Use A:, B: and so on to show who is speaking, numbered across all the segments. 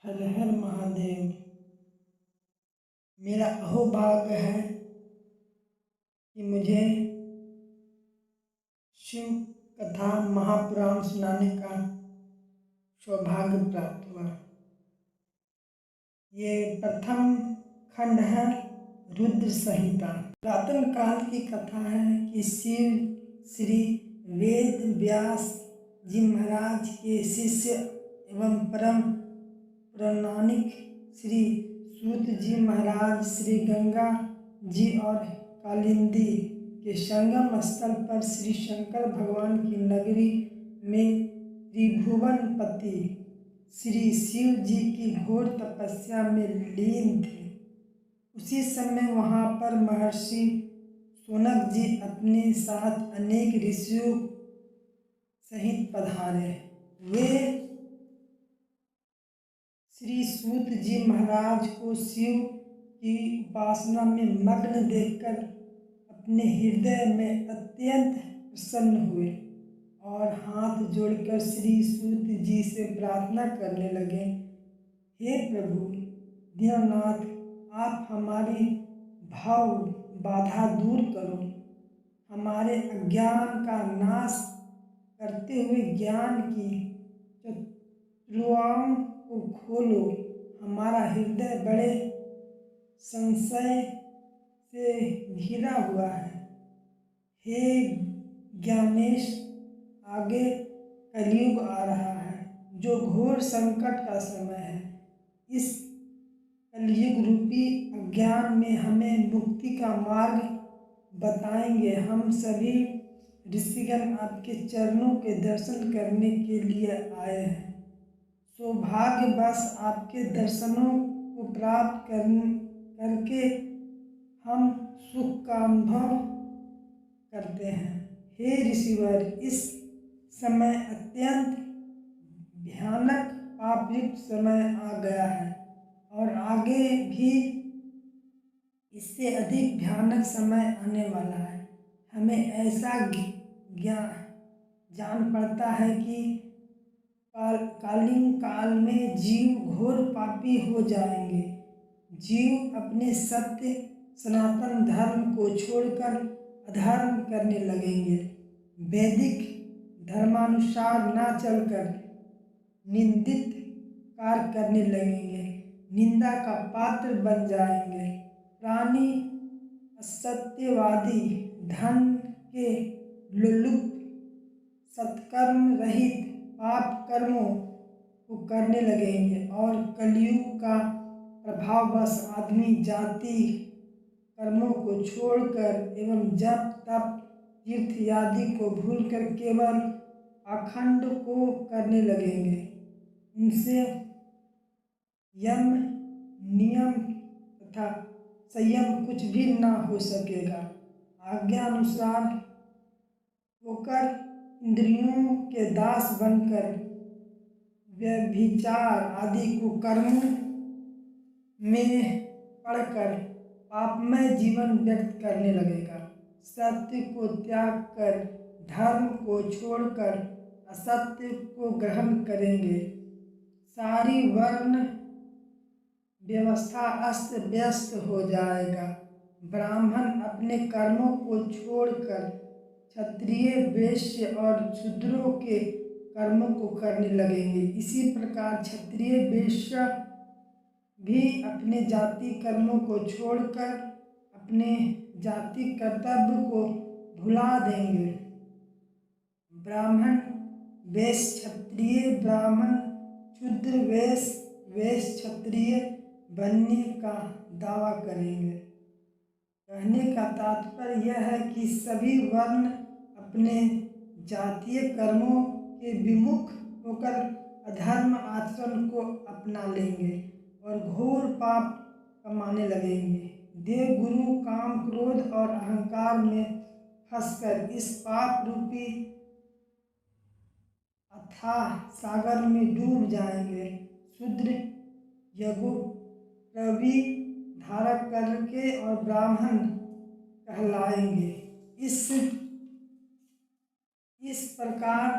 A: हर हर महादेव। मेरा अहोभाग्य है कि मुझे शिव कथा महापुराण सुनाने का सौभाग्य प्राप्त हुआ। ये प्रथम खंड है रुद्र संहिता। पुरातन काल की कथा है कि शिव श्री वेद व्यास जी महाराज के शिष्य एवं परम पौराणिक श्री सूत जी महाराज श्री गंगा जी और कालिंदी के संगम स्थल पर श्री शंकर भगवान की नगरी में त्रिभुवनपति श्री शिव जी की घोर तपस्या में लीन थे। उसी समय वहाँ पर महर्षि शौनक जी अपने साथ अनेक ऋषियों सहित पधारे। वे श्री सूत जी महाराज को शिव की उपासना में मग्न देखकर अपने हृदय में अत्यंत प्रसन्न हुए और हाथ जोड़कर श्री सूत जी से प्रार्थना करने लगे, हे प्रभु दीननाथ, आप हमारी भाव बाधा दूर करो, हमारे अज्ञान का नाश करते हुए ज्ञान की चतुर्भुजाओं को खोलो। हमारा हृदय बड़े संशय से घिरा हुआ है। हे ज्ञानेश, आगे कलयुग आ रहा है जो घोर संकट का समय है। इस कलयुग रूपी अज्ञान में हमें मुक्ति का मार्ग बताएंगे। हम सभी ऋषिगण आपके चरणों के दर्शन करने के लिए आए हैं। सौभाग्यवश आपके दर्शनों को प्राप्त करके हम सुख का अनुभव करते हैं। हे ऋषिवर, इस समय अत्यंत भयानक पापयुक्त समय आ गया है और आगे भी इससे अधिक भयानक समय आने वाला है। हमें ऐसा जान पड़ता है कि कालीन काल में जीव घोर पापी हो जाएंगे। जीव अपने सत्य सनातन धर्म को छोड़कर अधर्म करने लगेंगे। वैदिक धर्मानुसार न चलकर निंदित कार्य करने लगेंगे, निंदा का पात्र बन जाएंगे। प्राणी असत्यवादी, धन के लोलुप, सत्कर्म रहित पाप कर्मों को करने लगेंगे और कलयुग का प्रभाववश आदमी जाति कर्मों को छोड़कर एवं जप तप तीर्थ आदि को भूलकर केवल अखंड को करने लगेंगे। उनसे यम नियम तथा संयम कुछ भी न हो सकेगा। आज्ञा अनुसार होकर इंद्रियों के दास बनकर व्यभिचार आदि कुकर्मों में पड़कर पापमय जीवन व्यक्त करने लगेगा। सत्य को त्याग कर धर्म को छोड़कर असत्य को ग्रहण करेंगे। सारी वर्ण व्यवस्था अस्त व्यस्त हो जाएगा। ब्राह्मण अपने कर्मों को छोड़कर क्षत्रिय, वैश्य और शूद्रों के कर्मों को करने लगेंगे। इसी प्रकार क्षत्रिय वैश्य भी अपने जाति कर्मों को छोड़कर अपने जाति कर्तव्य को भुला देंगे। ब्राह्मण वैश्य क्षत्रिय, ब्राह्मण शूद्र वैश्य क्षत्रिय बनने का दावा करेंगे। कहने का तात्पर्य यह है कि सभी वर्ण अपने जातीय कर्मों के विमुख होकर अधर्म आचरण को अपना लेंगे और घोर पाप कमाने लगेंगे। देवगुरु काम, क्रोध और अहंकार में फंसकर इस पाप रूपी अथाह सागर में डूब जाएंगे। शूद्र यज्ञोपवी धारण करके और ब्राह्मण कहलाएंगे। इस प्रकार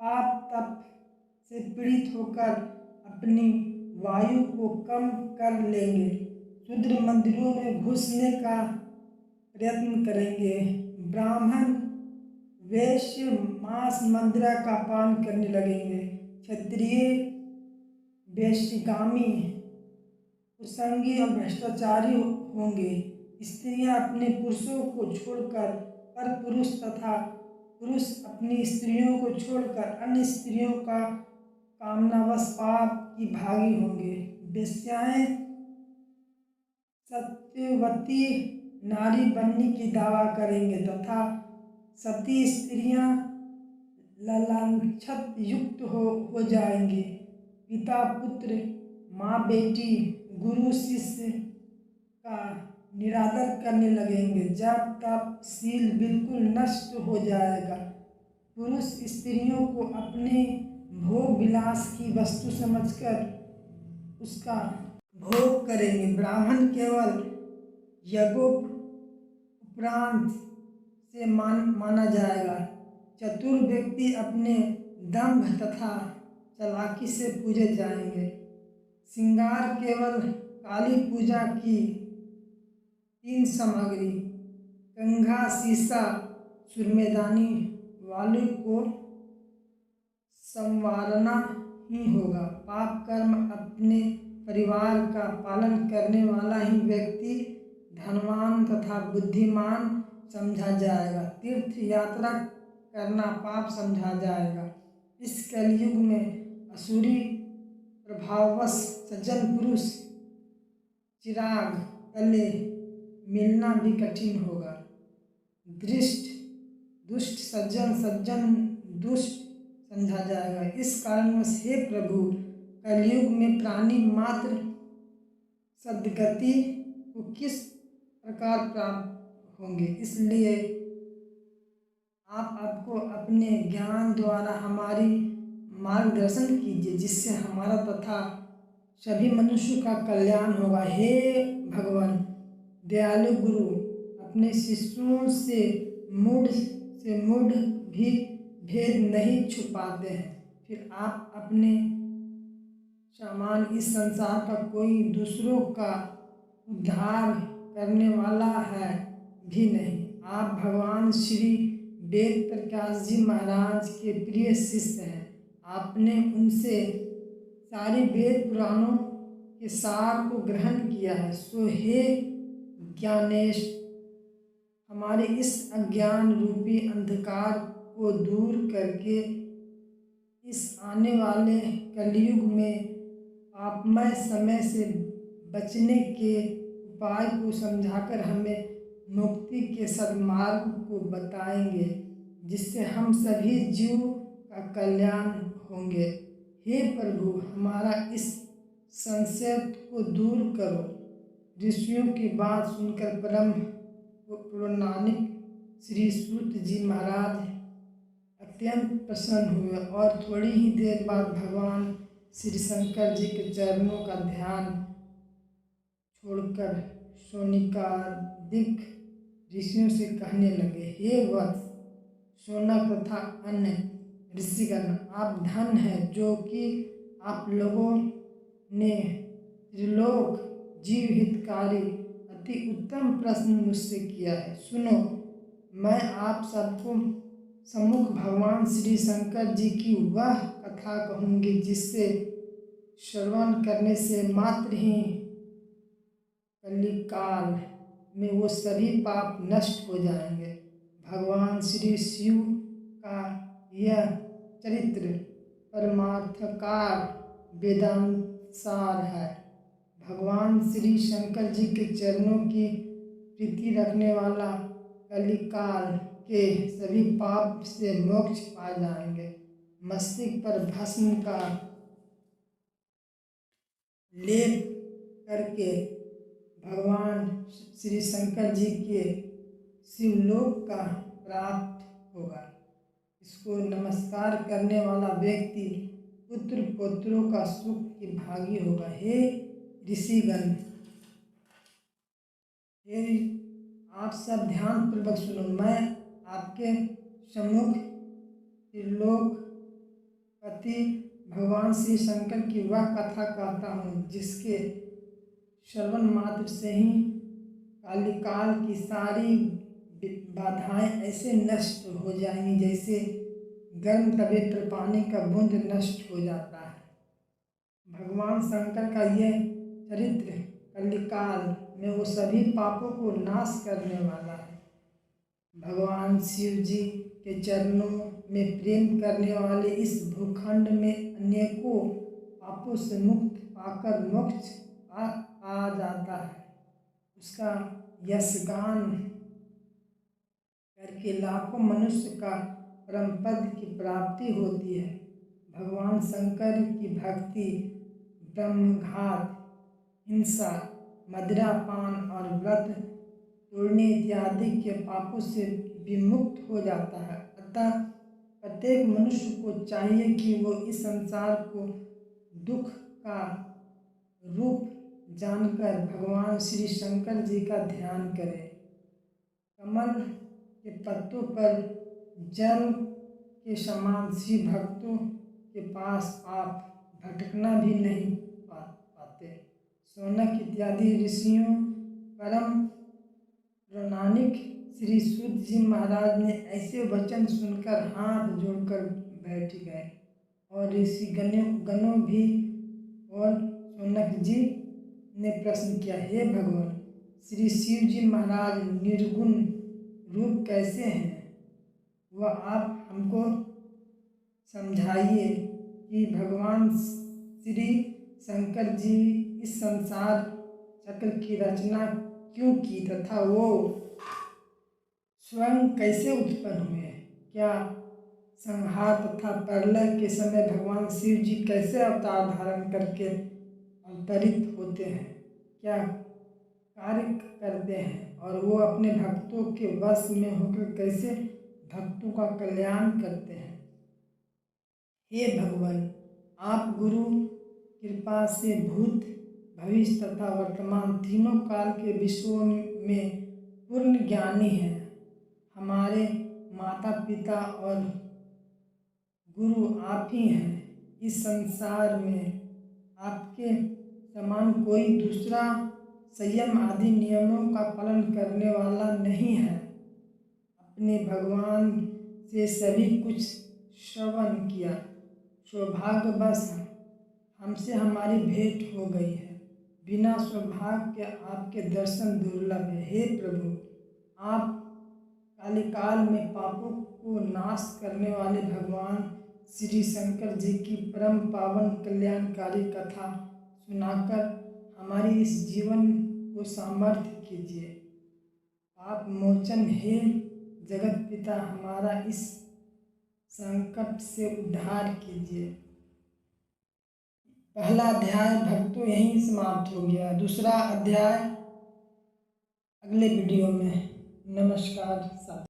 A: पाप तप से पीड़ित होकर अपनी वायु को कम कर लेंगे। शूद्र मंदिरों में घुसने का प्रयत्न करेंगे। ब्राह्मण वैश्य मांस मंदिरा का पान करने लगेंगे। क्षत्रिय वैश्यगामी कुसंगी और भ्रष्टाचारी होंगे। स्त्रियां अपने पुरुषों को छोड़कर पर पुरुष तथा पुरुष अपनी स्त्रियों को छोड़कर अन्य स्त्रियों का कामनावश पाप की भागी होंगे। वेश्याएं सत्यवती नारी बनने की दावा करेंगे तथा सती स्त्रियां ललाछत युक्त हो जाएंगी। पिता पुत्र माँ बेटी गुरु शिष्य का निरादर करने लगेंगे। जब तब शील बिल्कुल नष्ट हो जाएगा। पुरुष स्त्रियों को अपने भोग विलास की वस्तु समझकर उसका भोग करेंगे। ब्राह्मण केवल यज्ञोपरांत से माना जाएगा। चतुर व्यक्ति अपने दंभ तथा चालाकी से पूजे जाएंगे। श्रृंगार केवल काली पूजा की 3 सामग्री कंघा शीशा सुरमेदानी वाले को संवारना ही होगा। पाप कर्म अपने परिवार का पालन करने वाला ही व्यक्ति धनवान तथा बुद्धिमान समझा जाएगा। तीर्थ यात्रा करना पाप समझा जाएगा। इस कलयुग में असुरी प्रभाववश सज्जन पुरुष चिराग तले मिलना भी कठिन होगा। दुष्ट सज्जन दुष्ट समझा जाएगा। इस कारणवश हे प्रभु कलयुग में प्राणी मात्र सद्गति को किस प्रकार प्राप्त होंगे, इसलिए आप आपको अपने ज्ञान द्वारा हमारी मार्गदर्शन कीजिए जिससे हमारा तथा सभी मनुष्यों का कल्याण होगा। हे भगवान दयालु गुरु अपने शिष्यों से मूढ़ भी भेद नहीं छुपाते हैं, फिर आप अपने समान इस संसार का कोई दूसरों का उद्धार करने वाला है भी नहीं। आप भगवान श्री वेद प्रकाश जी महाराज के प्रिय शिष्य हैं। आपने उनसे सारी वेद पुराणों के सार को ग्रहण किया है। सो हे ज्ञानेश हमारे इस अज्ञान रूपी अंधकार को दूर करके इस आने वाले कलयुग में पापमय समय से बचने के उपाय को समझाकर हमें मुक्ति के सद्मार्ग को बताएंगे जिससे हम सभी जीव का कल्याण होंगे। हे प्रभु हमारा इस संशय को दूर करो। ऋषियों की बात सुनकर परम पौराणिक श्री सूत जी महाराज अत्यंत प्रसन्न हुए और थोड़ी ही देर बाद भगवान श्री शंकर जी के चरणों का ध्यान छोड़कर शौनकादिक ऋषियों से कहने लगे, हे वत्स शौनक तथा अन्य ऋषिगण, आप धन है जो कि आप लोगों ने त्रिलोक जीव हितकारी अति उत्तम प्रश्न मुझसे किया है। सुनो, मैं आप सबको सम्मुख भगवान श्री शंकर जी की वह कथा कहूँगी जिससे श्रवण करने से मात्र ही कलिकाल में वो सभी पाप नष्ट हो जाएंगे। भगवान श्री शिव का यह चरित्र परमार्थकार वेदांतसार है। भगवान श्री शंकर जी के चरणों की प्रीति रखने वाला कलिकाल के सभी पाप से मोक्ष पा जाएंगे। मस्तिष्क पर भस्म का लेप करके भगवान श्री शंकर जी के शिवलोक का प्राप्त होगा। इसको नमस्कार करने वाला व्यक्ति पुत्र पुत्रों का सुख की भागी होगा। हे ऋषिगण, हे आप सब ध्यान पूर्वक सुनो। मैं आपके सम्मुख त्रिलोकपति भगवान श्री शंकर की वह कथा कहता हूँ जिसके श्रवण मात्र से ही कालिकाल की सारी बाधाएं ऐसे नष्ट हो जाएंगी जैसे गर्म तवे पर पानी का बूंद नष्ट हो जाता है। भगवान शंकर का यह चरित्र कलिकाल में वो सभी पापों को नाश करने वाला है। भगवान शिव जी के चरणों में प्रेम करने वाले इस भूखंड में अनेकों पापों से मुक्त पाकर मोक्ष आ जाता है। उसका यशगान करके लाखों मनुष्य का परम पद की प्राप्ति होती है। भगवान शंकर की भक्ति ब्रह्मघात, हिंसा, मदिरापान और व्रत तोड़ने इत्यादि के पापों से विमुक्त हो जाता है। अतः प्रत्येक मनुष्य को चाहिए कि वो इस संसार को दुख का रूप जानकर भगवान श्री शंकर जी का ध्यान करे। कमल के पत्तों पर जल के समान श्री भक्तों के पास आप भटकना भी नहीं पाते। शौनक इत्यादि ऋषियों परम प्रणानिक श्री सूत जी महाराज ने ऐसे वचन सुनकर हाथ जोड़कर बैठ गए और ऋषि गणों भी। और शौनक जी ने प्रश्न किया, हे भगवान, श्री शिव जी महाराज निर्गुण रूप कैसे हैं? वह आप हमको समझाइए कि भगवान श्री शंकर जी इस संसार चक्र की रचना क्यों की तथा वो स्वयं कैसे उत्पन्न हुए? क्या संहार तथा प्रलय के समय भगवान शिव जी कैसे अवतार धारण करके अवतरित होते हैं? क्या कार्य करते हैं? और वो अपने भक्तों के वश में होकर कैसे भक्तों का कल्याण करते हैं? हे भगवान, आप गुरु कृपा से भूत, भविष्य तथा वर्तमान तीनों काल के विषयों में पूर्ण ज्ञानी हैं। हमारे माता पिता और गुरु आप ही हैं। इस संसार में आपके समान कोई दूसरा संयम आदि नियमों का पालन करने वाला नहीं है। अपने भगवान से सभी कुछ श्रवण किया, सौभाग्यवश हमसे हमारी भेंट हो गई है। बिना सौभाग्य के आपके दर्शन दुर्लभ है। हे प्रभु, आप कालिकाल में पापों को नाश करने वाले भगवान श्री शंकर जी की परम पावन कल्याणकारी कथा सुनाकर हमारी इस जीवन को सामर्थ्य कीजिए। आप मोचन हे जगत पिता, हमारा इस संकट से उद्धार कीजिए। पहला अध्याय भक्तों यहीं समाप्त हो गया। दूसरा अध्याय अगले वीडियो में। नमस्कार सब।